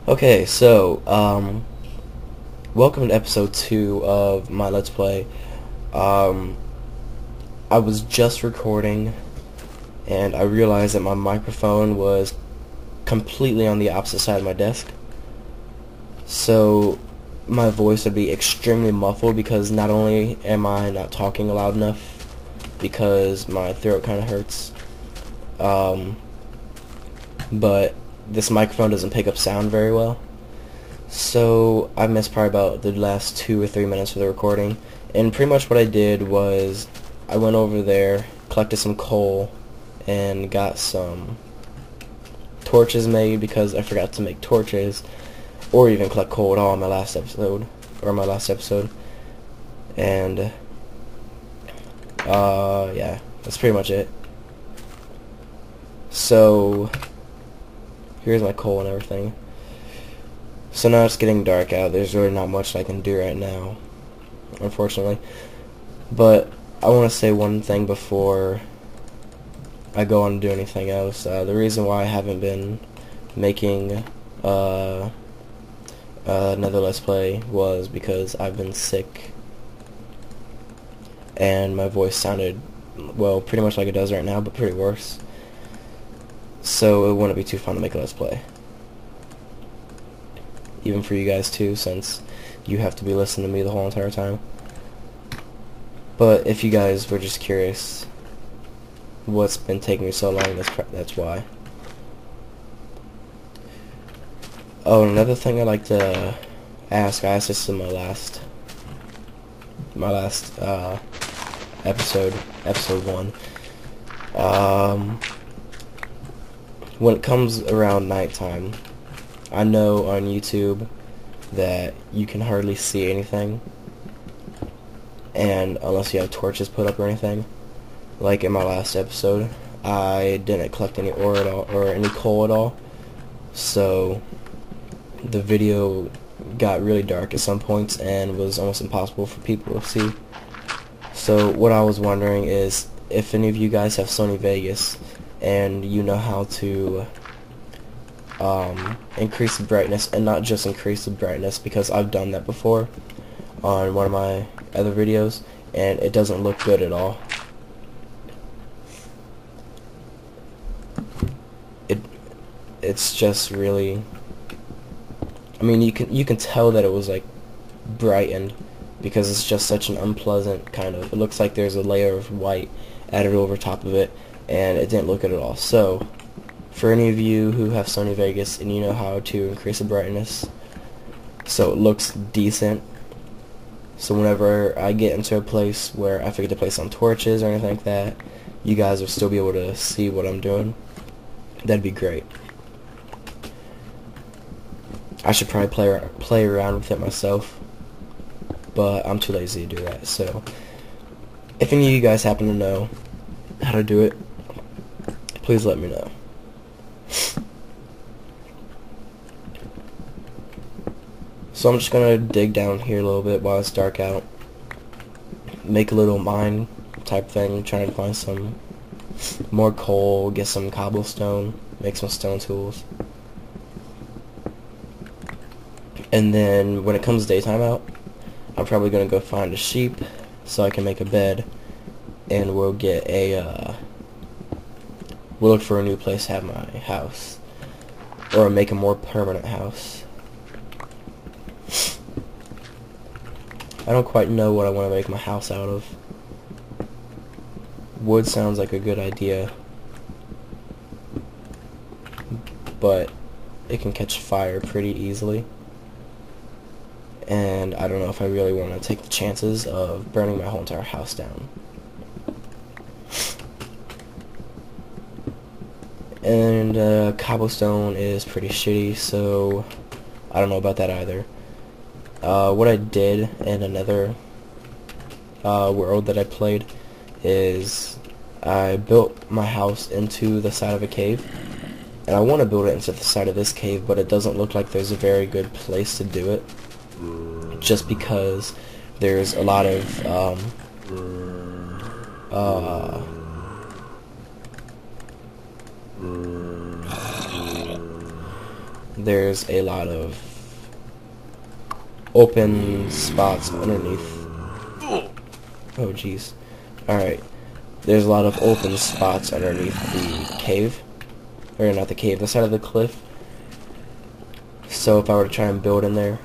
Okay, so, welcome to episode 2 of my Let's Play. Um, I was just recording, and I realized that my microphone was completely on the opposite side of my desk. So, my voice would be extremely muffled because not only am I not talking loud enough, because my throat kind of hurts, but this microphone doesn't pick up sound very well. So I missed probably about the last 2 or 3 minutes of the recording, and pretty much what I did was I went over there, collected some coal, and got some torches made because I forgot to make torches or even collect coal at all in my last episode, and yeah, that's pretty much it. So here's my coal and everything. So now it's getting dark out. There's really not much I can do right now, unfortunately. But I want to say one thing before I go on to do anything else. The reason why I haven't been making another Let's Play was because I've been sick and my voice sounded, well, pretty much like it does right now, but pretty worse. So it wouldn't be too fun to make a Let's Play. Even for you guys too, since you have to be listening to me the whole entire time. But if you guys were just curious what's been taking me so long, that's why. Oh, another thing I'd like to ask, I asked this in my last episode 1. When it comes around nighttime, I know on YouTube that you can hardly see anything, and unless you have torches put up or anything. Like in my last episode, I didn't collect any ore at all, or any coal at all, so the video got really dark at some points and was almost impossible for people to see. So what I was wondering is if any of you guys have Sony Vegas and you know how to increase the brightness, and not just increase the brightness, because I've done that before on one of my other videos and it doesn't look good at all. It's just really, I mean, you can tell that it was like brightened because it's just such an unpleasant kind of, it looks like there's a layer of white added over top of it, and it didn't look good at all. So for any of you who have Sony Vegas and you know how to increase the brightness so it looks decent, so whenever I get into a place where I forget to place some torches or anything like that, you guys will still be able to see what I'm doing, that'd be great. I should probably play around with it myself, but I'm too lazy to do that. So if any of you guys happen to know how to do it, please let me know. So I'm just gonna dig down here a little bit while it's dark out, make a little mine type thing, trying to find some more coal, get some cobblestone, make some stone tools. And then when it comes daytime out, I'm probably gonna go find a sheep so I can make a bed, and we'll get a we'll look for a new place to have my house, or make a more permanent house. I don't quite know what I want to make my house out of. Wood sounds like a good idea, but it can catch fire pretty easily, and I don't know if I really want to take the chances of burning my whole entire house down. And cobblestone is pretty shitty, so I don't know about that either. What I did in another world that I played is I built my house into the side of a cave, and I want to build it into the side of this cave, but it doesn't look like there's a very good place to do it, just because there's a lot of there's a lot of open spots underneath. Oh jeez. Alright. There's a lot of open spots underneath the cave. Or not the cave, the side of the cliff. So if I were to try and build in there,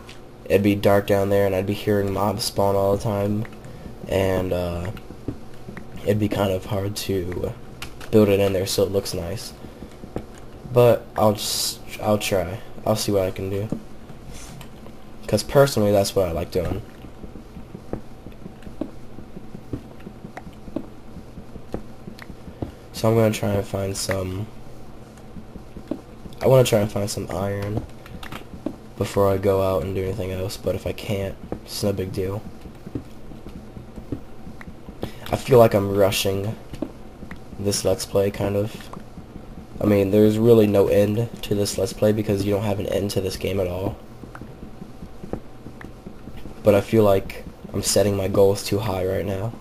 it'd be dark down there and I'd be hearing mobs spawn all the time. And it'd be kind of hard to build it in there so it looks nice. But I'll try. I'll see what I can do. Because personally, that's what I like doing. So I'm gonna try and find some. I want to try and find some iron before I go out and do anything else. But if I can't, it's no big deal. I feel like I'm rushing this Let's Play, kind of. I mean, there's really no end to this Let's Play because you don't have an end to this game at all. But I feel like I'm setting my goals too high right now.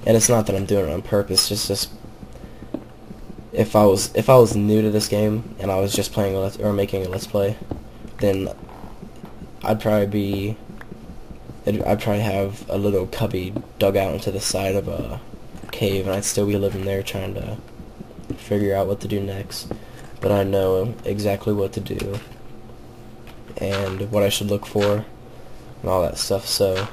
And it's not that I'm doing it on purpose, just if I was new to this game and I was just playing making a Let's Play, then I'd probably have a little cubby dug out into the side of a cave and I'd still be living there trying to figure out what to do next. But I know exactly what to do and what I should look for and all that stuff, so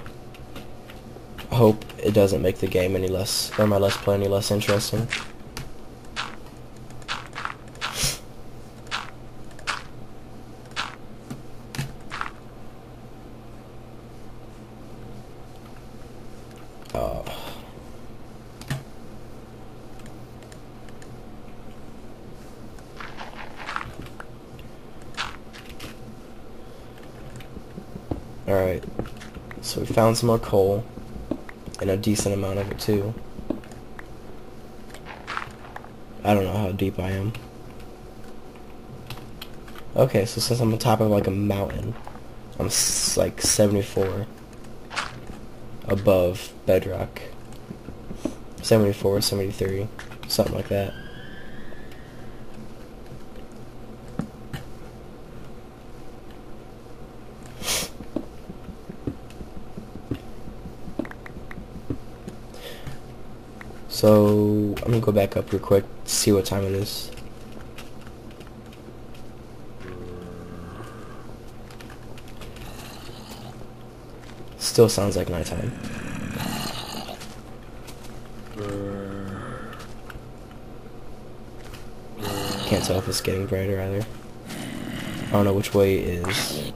I hope it doesn't make the game any less, or my Let's Play any less interesting. Alright, so we found some more coal, and a decent amount of it too. I don't know how deep I am. Okay, so since I'm on top of like a mountain, I'm like 74 above bedrock. 74, 73, something like that. So I'm gonna go back up real quick, see what time it is. Still sounds like nighttime. Can't tell if it's getting brighter either. I don't know which way is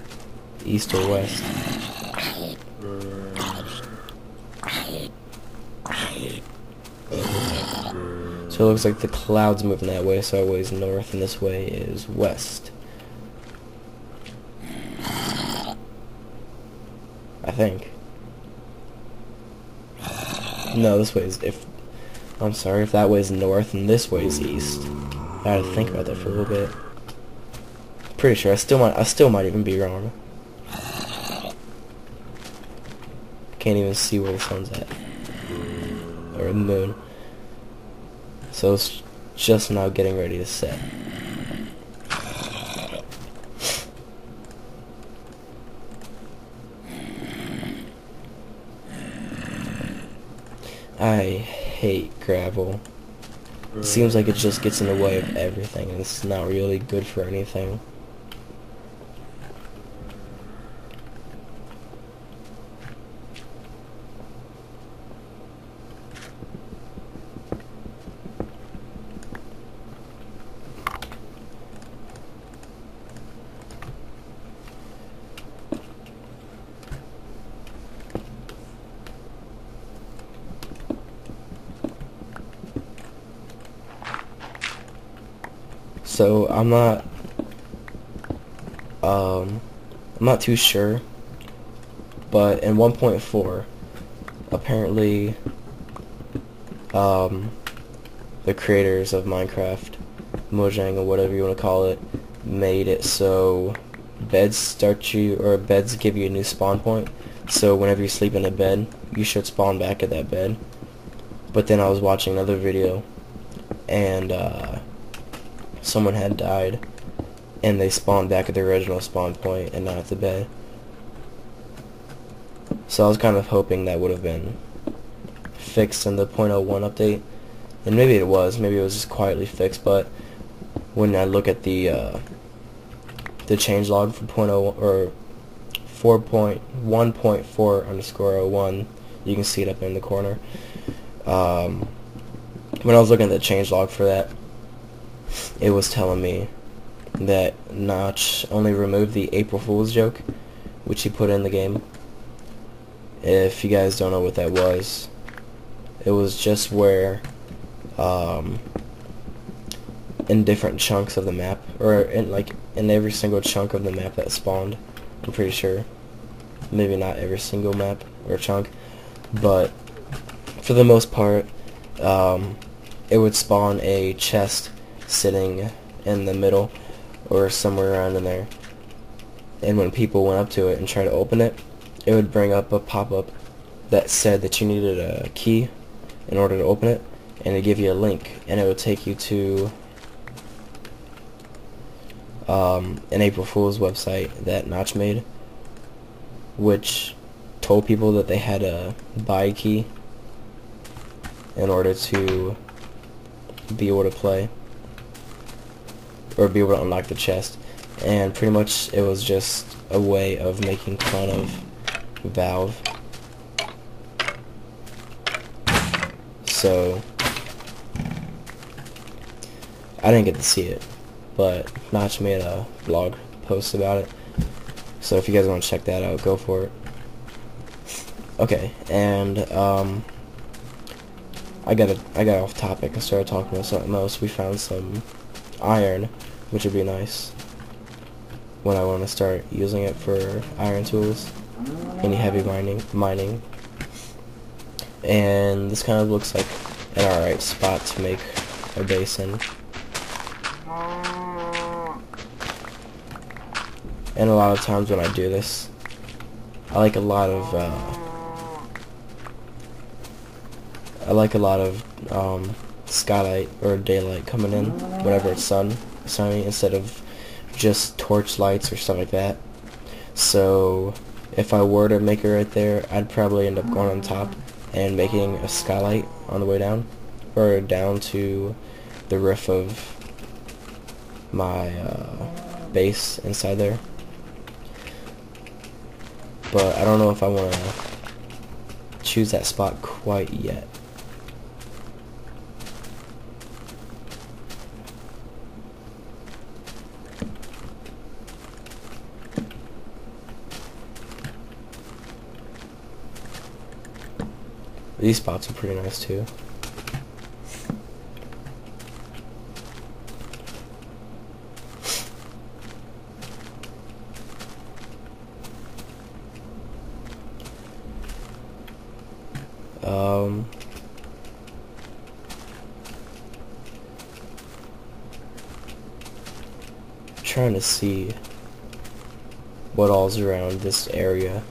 east or west. So it looks like the cloud's moving that way, so our way is north, and this way is west. I think. No, this way is, I'm sorry, if that way is north and this way is east. I had to think about that for a little bit. Pretty sure, I still might even be wrong. Can't even see where the sun's at. Or the moon. So it's just now getting ready to set. I hate gravel. It seems like it just gets in the way of everything and it's not really good for anything. So I'm not too sure, but in 1.4 apparently the creators of Minecraft, Mojang or whatever you want to call it, made it so beds give you a new spawn point. So whenever you sleep in a bed, you should spawn back at that bed. But then I was watching another video and someone had died and they spawn back at the original spawn point and not at the bay. So I was kind of hoping that would have been fixed in the .01 update, and maybe it was just quietly fixed. But when I look at the changelog for .0 or 4.1.4_01, you can see it up in the corner. When I was looking at the changelog for that, it was telling me that Notch only removed the April Fool's joke, which he put in the game. If you guys don't know what that was, it was just where in different chunks of the map, or in every single chunk of the map that spawned, I'm pretty sure, maybe not every single map or chunk, but for the most part, it would spawn a chest sitting in the middle or somewhere around in there, and when people went up to it and tried to open it, it would bring up a pop-up that said that you needed a key in order to open it, and it'd give you a link, and it would take you to an April Fool's website that Notch made, which told people that they had to buy a key in order to be able to play, or be able to unlock the chest. And pretty much it was just a way of making fun of Valve. So I didn't get to see it, but Notch made a blog post about it, so if you guys want to check that out, go for it. Okay, and I got off topic and started talking about something else. We found some iron, which would be nice when I want to start using it for iron tools, any heavy mining. And this kind of looks like an alright spot to make a base in. And a lot of times when I do this, I like a lot of skylight or daylight coming in whenever it's sunny, instead of just torch lights or stuff like that. So if I were to make it right there, I'd probably end up going on top and making a skylight on the way down, or down to the roof of my base inside there. But I don't know if I want to choose that spot quite yet. These spots are pretty nice too. Trying to see what all's around this area.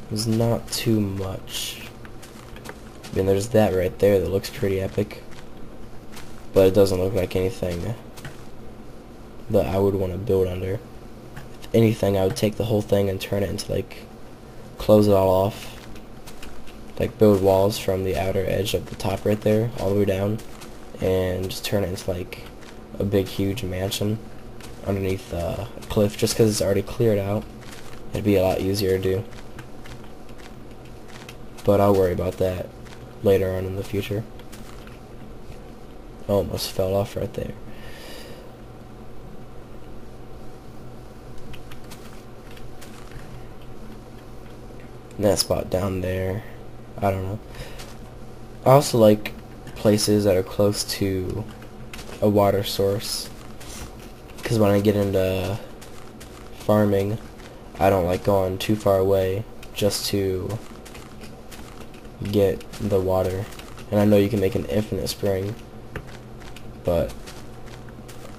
There's not too much. I mean, there's that right there that looks pretty epic, but it doesn't look like anything that I would want to build under. If anything, I would take the whole thing and turn it into, like, close it all off, like build walls from the outer edge of the top right there all the way down, and just turn it into like a big huge mansion underneath a cliff, just because it's already cleared out. It'd be a lot easier to do, but I'll worry about that later on in the future. I almost fell off right there. And that spot down there, I don't know. I also like places that are close to a water source, because when I get into farming, I don't like going too far away just to get the water. And I know you can make an infinite spring, but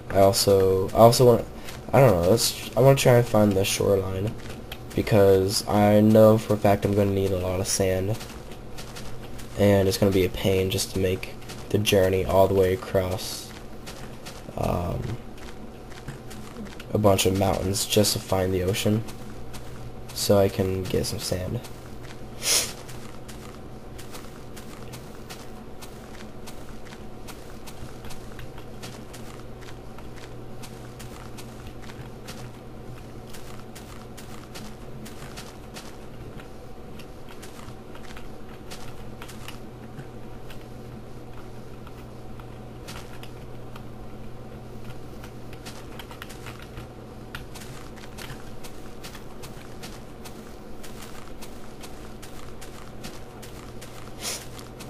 I also I don't know. I want to try and find the shoreline because I know for a fact I'm going to need a lot of sand, and it's going to be a pain just to make the journey all the way across a bunch of mountains just to find the ocean so I can get some sand.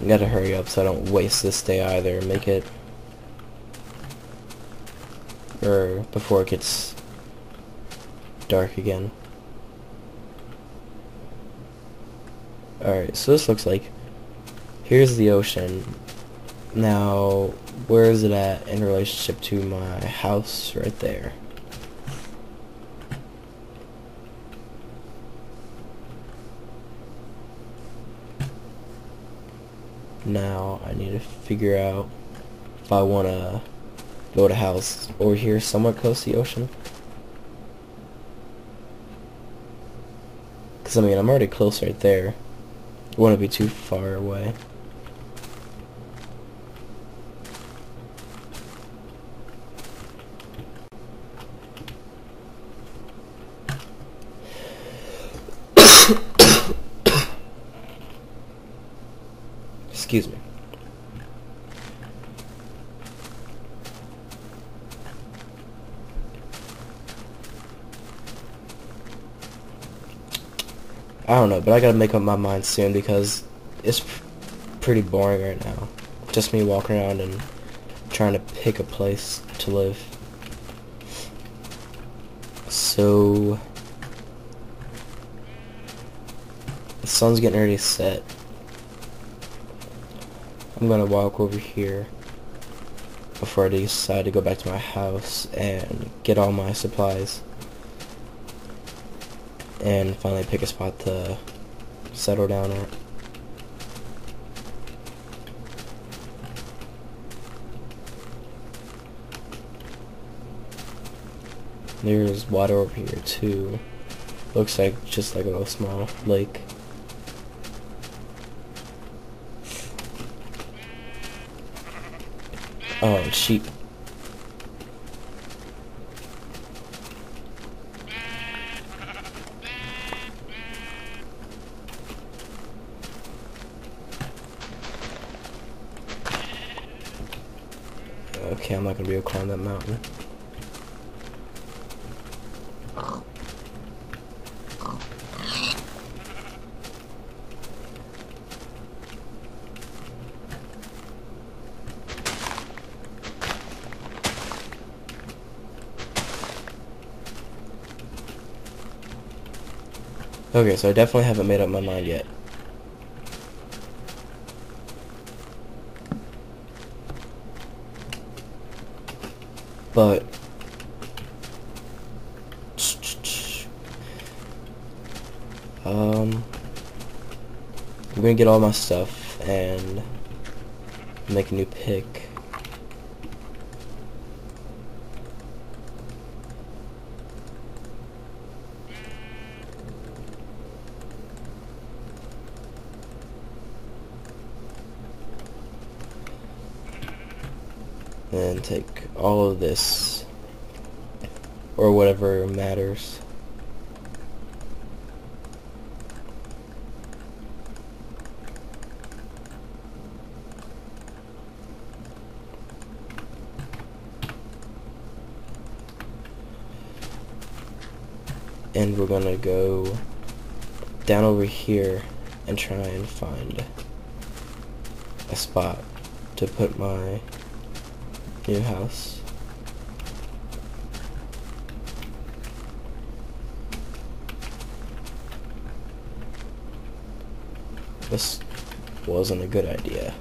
I gotta hurry up so I don't waste this day either. Make it, or before it gets dark again. Alright, so this looks like, here's the ocean. Now, where is it at in relationship to my house right there? Now I need to figure out if I want to build a house over here somewhat close to the ocean. Because I mean, I'm already close right there. I want to be too far away. Excuse me. I don't know, but I gotta make up my mind soon because it's pretty boring right now. Just me walking around and trying to pick a place to live. So the sun's getting ready to set. I'm gonna walk over here before I decide to go back to my house and get all my supplies and finally pick a spot to settle down at. There's water over here too. Looks like just like a little small lake. Oh, and sheep. Okay, I'm not gonna be able to climb that mountain. Okay, so I definitely haven't made up my mind yet. But I'm gonna get all my stuff and make a new pick. And take all of this, or whatever matters. And we're gonna go down over here and try and find a spot to put my new house. This wasn't a good idea.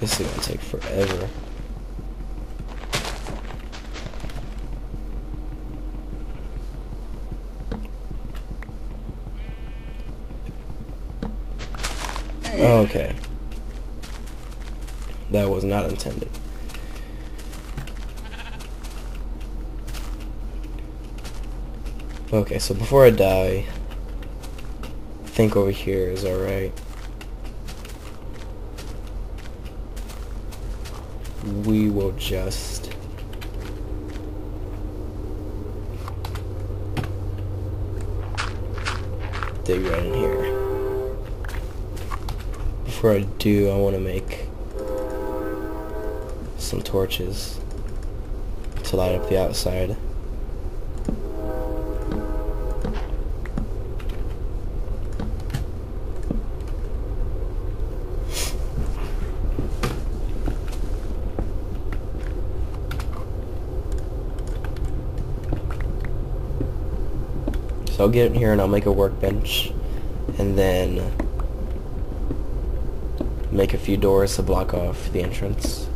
This is gonna take forever. Okay. That was not intended. Okay, so before I die, I think over here is alright. We will just dig right in here. Before I do, I want to make some torches to light up the outside. So I'll get in here and I'll make a workbench, and then make a few doors to block off the entrance,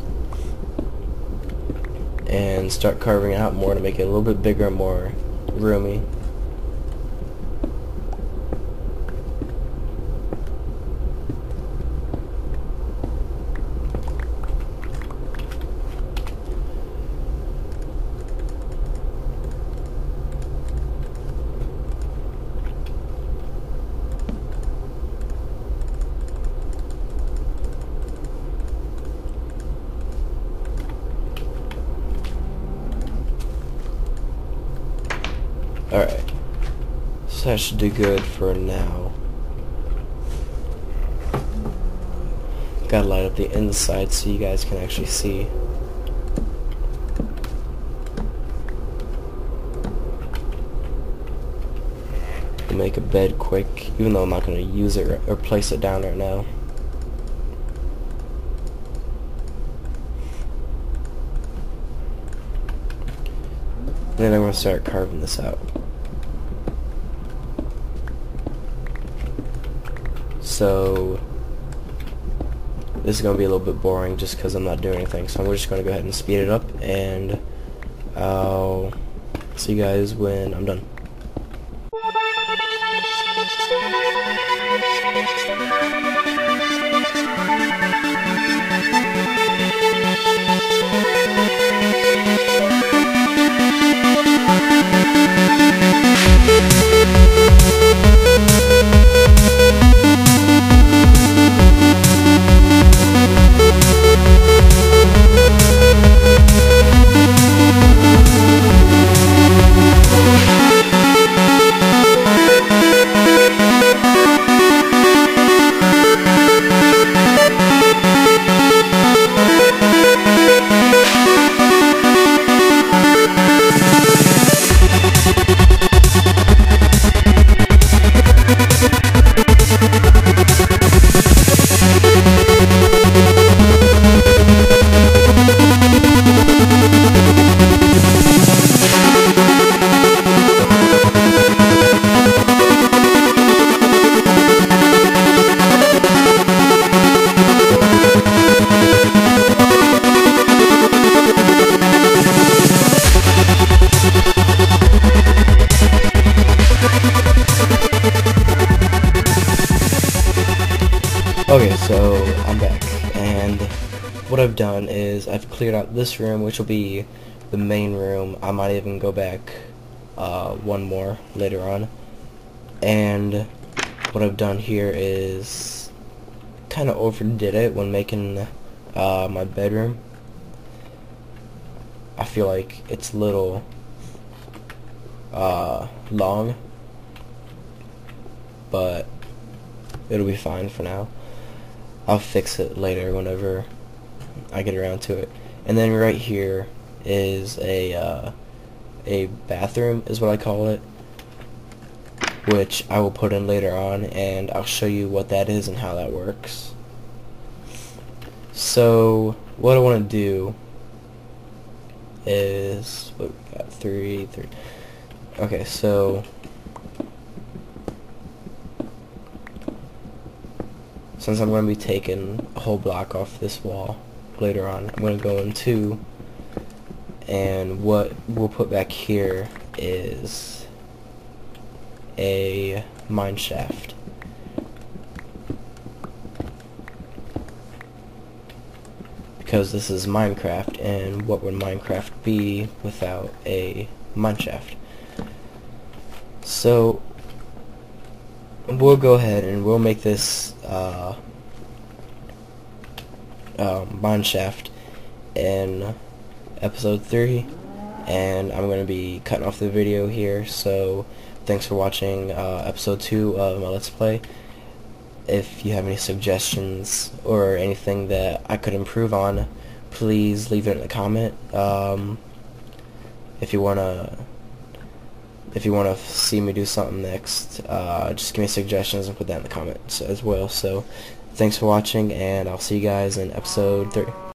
and start carving out more to make it a little bit bigger and more roomy. Alright, so that should do good for now. Gotta light up the inside so you guys can actually see. I'll make a bed quick, even though I'm not going to use it or place it down right now. And then I'm going to start carving this out. So this is going to be a little bit boring just because I'm not doing anything, so I'm just going to go ahead and speed it up, and I'll see you guys when I'm done. Okay, so I'm back, and what I've done is I've cleared out this room, which will be the main room. I might even go back one more later on. And what I've done here is kind of overdid it when making my bedroom. I feel like it's a little long, but it'll be fine for now. I'll fix it later whenever I get around to it. And then right here is a bathroom is what I call it, which I will put in later on, and I'll show you what that is and how that works. So what I want to do is, what we got, three. Okay, so since I'm going to be taking a whole block off this wall later on, I'm going to go in 2, and what we'll put back here is a mine shaft. Because this is Minecraft, and what would Minecraft be without a mine shaft? So we'll go ahead and we'll make this mine shaft in episode 3, and I'm going to be cutting off the video here. So thanks for watching episode 2 of my Let's Play. If you have any suggestions or anything that I could improve on, please leave it in the comment. If you wanna see me do something next, just give me suggestions and put that in the comments as well. So thanks for watching, and I'll see you guys in episode 3.